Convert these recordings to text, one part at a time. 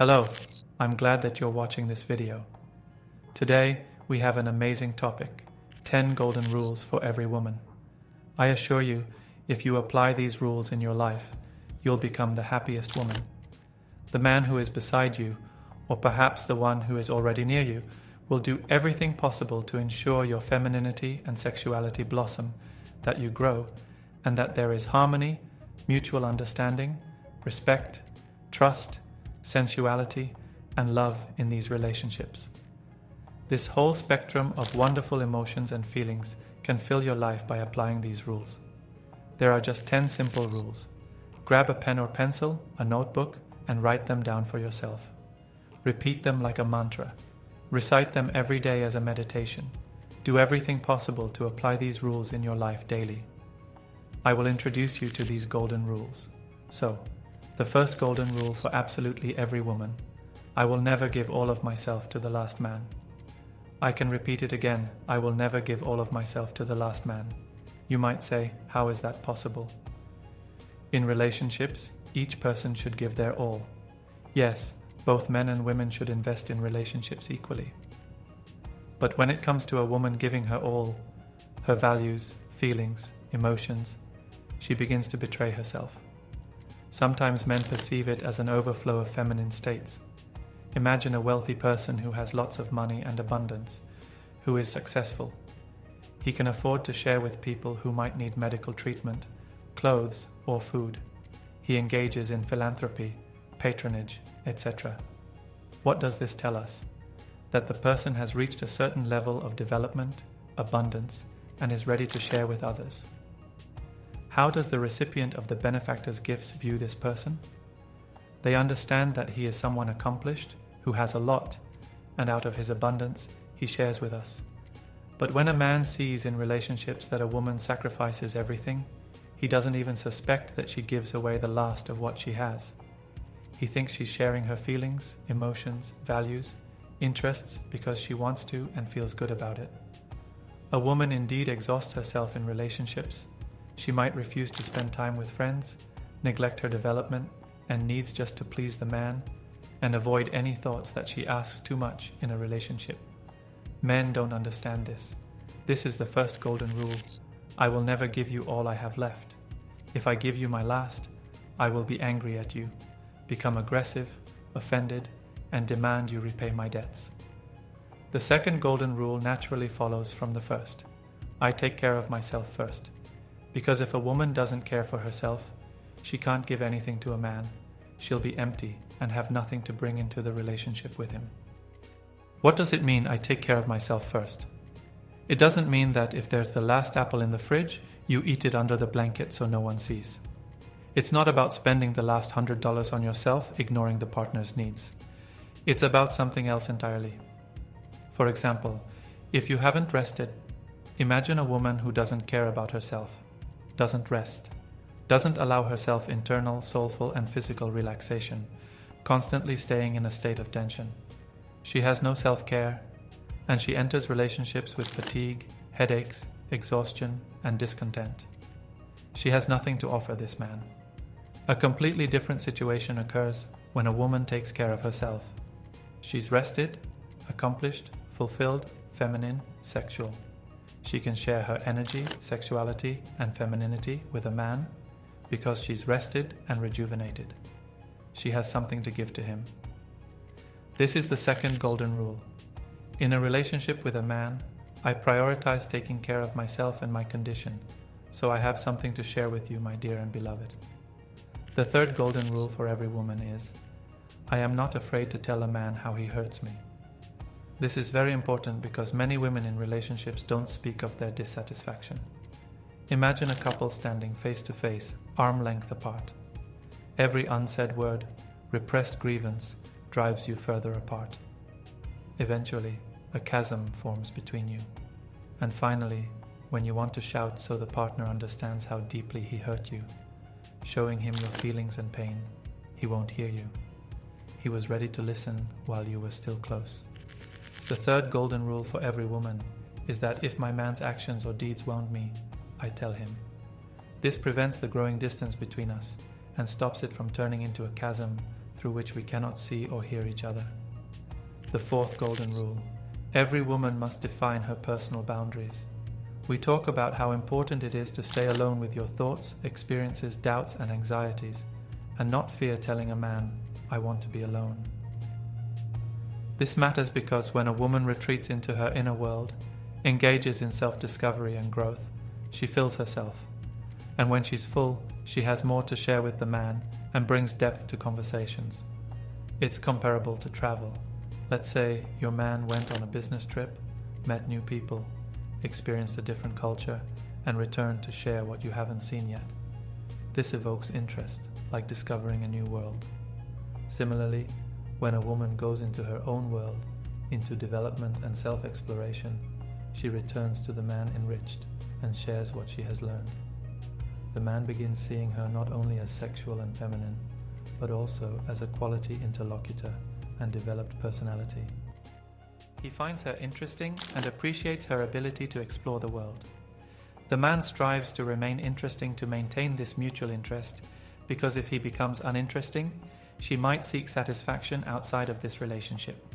Hello, I'm glad that you're watching this video. Today, we have an amazing topic, 10 golden rules for every woman. I assure you, if you apply these rules in your life, you'll become the happiest woman. The man who is beside you, or perhaps the one who is already near you, will do everything possible to ensure your femininity and sexuality blossom, that you grow, and that there is harmony, mutual understanding, respect, trust, sensuality, and love in these relationships. This whole spectrum of wonderful emotions and feelings can fill your life by applying these rules. There are just 10 simple rules. Grab a pen or pencil, a notebook, and write them down for yourself. Repeat them like a mantra. Recite them every day as a meditation. Do everything possible to apply these rules in your life daily. I will introduce you to these golden rules. So, the first golden rule for absolutely every woman: I will never give all of myself to the last man. I can repeat it again: I will never give all of myself to the last man. You might say, how is that possible? In relationships, each person should give their all. Yes, both men and women should invest in relationships equally. But when it comes to a woman giving her all, her values, feelings, emotions, she begins to betray herself. Sometimes men perceive it as an overflow of feminine states. Imagine a wealthy person who has lots of money and abundance, who is successful. He can afford to share with people who might need medical treatment, clothes, or food. He engages in philanthropy, patronage, etc. What does this tell us? That the person has reached a certain level of development, abundance, and is ready to share with others. How does the recipient of the benefactor's gifts view this person? They understand that he is someone accomplished, who has a lot, and out of his abundance, he shares with us. But when a man sees in relationships that a woman sacrifices everything, he doesn't even suspect that she gives away the last of what she has. He thinks she's sharing her feelings, emotions, values, interests because she wants to and feels good about it. A woman indeed exhausts herself in relationships. She might refuse to spend time with friends, neglect her development and needs just to please the man, and avoid any thoughts that she asks too much in a relationship. Men don't understand this. This is the first golden rule. I will never give you all I have left. If I give you my last, I will be angry at you, become aggressive, offended, and demand you repay my debts. The second golden rule naturally follows from the first. I take care of myself first. Because if a woman doesn't care for herself, she can't give anything to a man. She'll be empty and have nothing to bring into the relationship with him. What does it mean, I take care of myself first? It doesn't mean that if there's the last apple in the fridge, you eat it under the blanket so no one sees. It's not about spending the last $100 on yourself, ignoring the partner's needs. It's about something else entirely. For example, if you haven't rested, imagine a woman who doesn't care about herself, doesn't rest, doesn't allow herself internal, soulful, and physical relaxation, constantly staying in a state of tension. She has no self-care, and she enters relationships with fatigue, headaches, exhaustion, and discontent. She has nothing to offer this man. A completely different situation occurs when a woman takes care of herself. She's rested, accomplished, fulfilled, feminine, sexual. She can share her energy, sexuality, and femininity with a man because she's rested and rejuvenated. She has something to give to him. This is the second golden rule. In a relationship with a man, I prioritize taking care of myself and my condition, so I have something to share with you, my dear and beloved. The third golden rule for every woman is, I am not afraid to tell a man how he hurts me. This is very important because many women in relationships don't speak of their dissatisfaction. Imagine a couple standing face to face, arm length apart. Every unsaid word, repressed grievance, drives you further apart. Eventually, a chasm forms between you. And finally, when you want to shout so the partner understands how deeply he hurt you, showing him your feelings and pain, he won't hear you. He was ready to listen while you were still close. The third golden rule for every woman is that if my man's actions or deeds wound me, I tell him. This prevents the growing distance between us and stops it from turning into a chasm through which we cannot see or hear each other. The fourth golden rule: every woman must define her personal boundaries. We talk about how important it is to stay alone with your thoughts, experiences, doubts, and anxieties, and not fear telling a man, "I want to be alone." This matters because when a woman retreats into her inner world, engages in self-discovery and growth, she fills herself. And when she's full, she has more to share with the man and brings depth to conversations. It's comparable to travel. Let's say your man went on a business trip, met new people, experienced a different culture, and returned to share what you haven't seen yet. This evokes interest, like discovering a new world. Similarly, when a woman goes into her own world, into development and self-exploration, she returns to the man enriched and shares what she has learned. The man begins seeing her not only as sexual and feminine, but also as a quality interlocutor and developed personality. He finds her interesting and appreciates her ability to explore the world. The man strives to remain interesting to maintain this mutual interest, because if he becomes uninteresting, she might seek satisfaction outside of this relationship.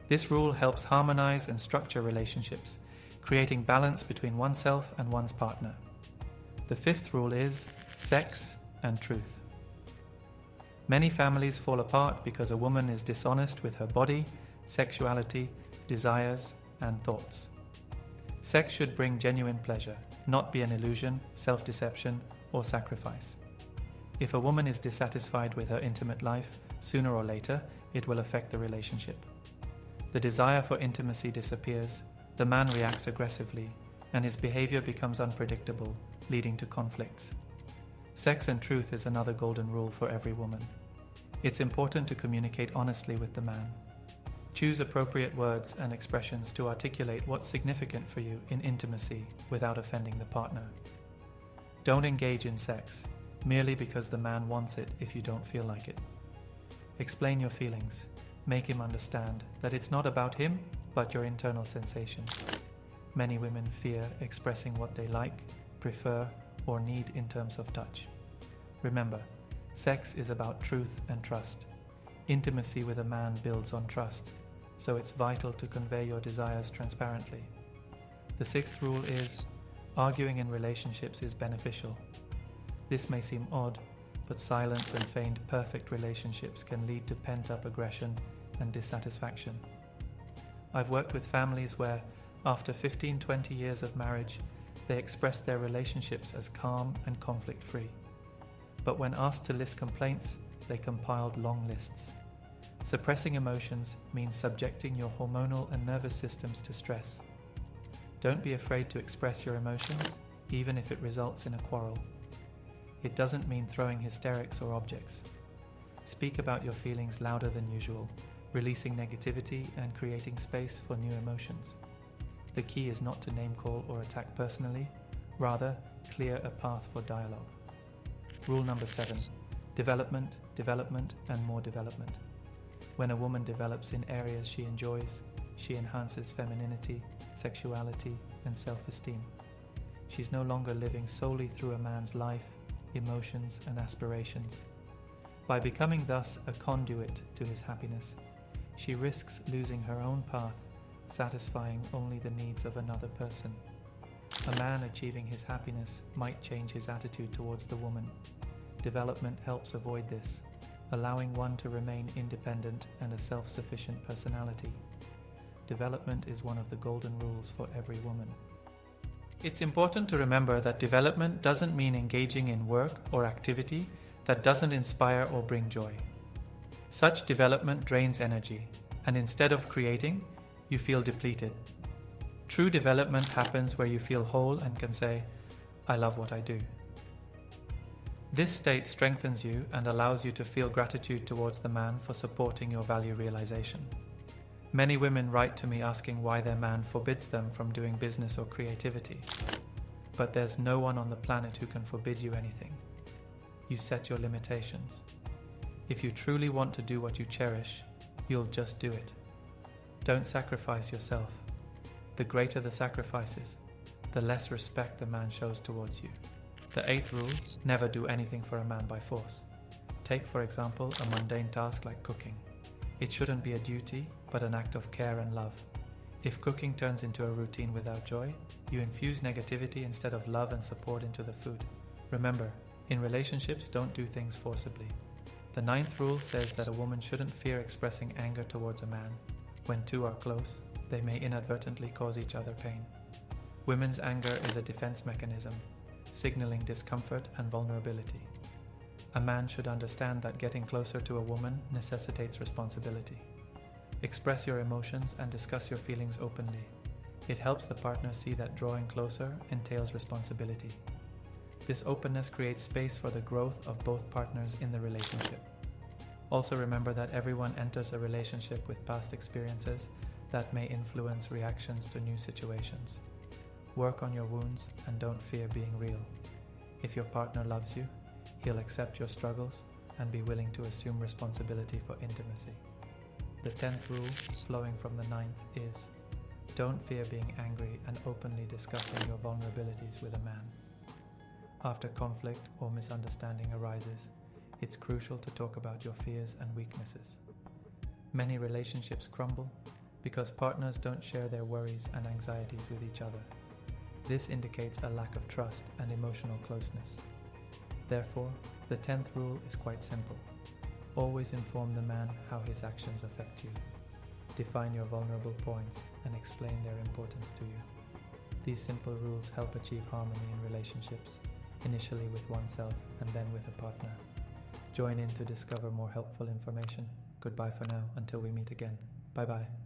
This rule helps harmonize and structure relationships, creating balance between oneself and one's partner. The fifth rule is sex and truth. Many families fall apart because a woman is dishonest with her body, sexuality, desires, and thoughts. Sex should bring genuine pleasure, not be an illusion, self-deception, or sacrifice. If a woman is dissatisfied with her intimate life, sooner or later, it will affect the relationship. The desire for intimacy disappears, the man reacts aggressively, and his behavior becomes unpredictable, leading to conflicts. Sex and truth is another golden rule for every woman. It's important to communicate honestly with the man. Choose appropriate words and expressions to articulate what's significant for you in intimacy without offending the partner. Don't engage in sex merely because the man wants it if you don't feel like it. Explain your feelings. Make him understand that it's not about him, but your internal sensations. Many women fear expressing what they like, prefer, or need in terms of touch. Remember, sex is about truth and trust. Intimacy with a man builds on trust, so it's vital to convey your desires transparently. The sixth rule is, arguing in relationships is beneficial. This may seem odd, but silence and feigned perfect relationships can lead to pent-up aggression and dissatisfaction. I've worked with families where, after 15-20 years of marriage, they expressed their relationships as calm and conflict-free. But when asked to list complaints, they compiled long lists. Suppressing emotions means subjecting your hormonal and nervous systems to stress. Don't be afraid to express your emotions, even if it results in a quarrel. It doesn't mean throwing hysterics or objects. Speak about your feelings louder than usual, releasing negativity and creating space for new emotions. The key is not to name-call or attack personally, rather, clear a path for dialogue. Rule number 7. Development, development, and more development. When a woman develops in areas she enjoys, she enhances femininity, sexuality, and self-esteem. She's no longer living solely through a man's life, emotions, and aspirations. By becoming thus a conduit to his happiness, she risks losing her own path, satisfying only the needs of another person. A man achieving his happiness might change his attitude towards the woman. Development helps avoid this, allowing one to remain independent and a self-sufficient personality. Development is one of the golden rules for every woman. It's important to remember that development doesn't mean engaging in work or activity that doesn't inspire or bring joy. Such development drains energy, and instead of creating, you feel depleted. True development happens where you feel whole and can say, "I love what I do." This state strengthens you and allows you to feel gratitude towards the man for supporting your value realization. Many women write to me asking why their man forbids them from doing business or creativity. But there's no one on the planet who can forbid you anything. You set your limitations. If you truly want to do what you cherish, you'll just do it. Don't sacrifice yourself. The greater the sacrifices, the less respect the man shows towards you. The 8th rule, never do anything for a man by force. Take, for example, a mundane task like cooking. It shouldn't be a duty, but an act of care and love. If cooking turns into a routine without joy, you infuse negativity instead of love and support into the food. Remember, in relationships, don't do things forcibly. The 9th rule says that a woman shouldn't fear expressing anger towards a man. When two are close, they may inadvertently cause each other pain. Women's anger is a defense mechanism, signaling discomfort and vulnerability. A man should understand that getting closer to a woman necessitates responsibility. Express your emotions and discuss your feelings openly. It helps the partner see that drawing closer entails responsibility. This openness creates space for the growth of both partners in the relationship. Also remember that everyone enters a relationship with past experiences that may influence reactions to new situations. Work on your wounds and don't fear being real. If your partner loves you, he'll accept your struggles and be willing to assume responsibility for intimacy. The 10th rule, flowing from the 9th, is don't fear being angry and openly discussing your vulnerabilities with a man. After conflict or misunderstanding arises, it's crucial to talk about your fears and weaknesses. Many relationships crumble because partners don't share their worries and anxieties with each other. This indicates a lack of trust and emotional closeness. Therefore, the 10th rule is quite simple. Always inform the man how his actions affect you. Define your vulnerable points and explain their importance to you. These simple rules help achieve harmony in relationships, initially with oneself and then with a partner. Join in to discover more helpful information. Goodbye for now until we meet again. Bye bye.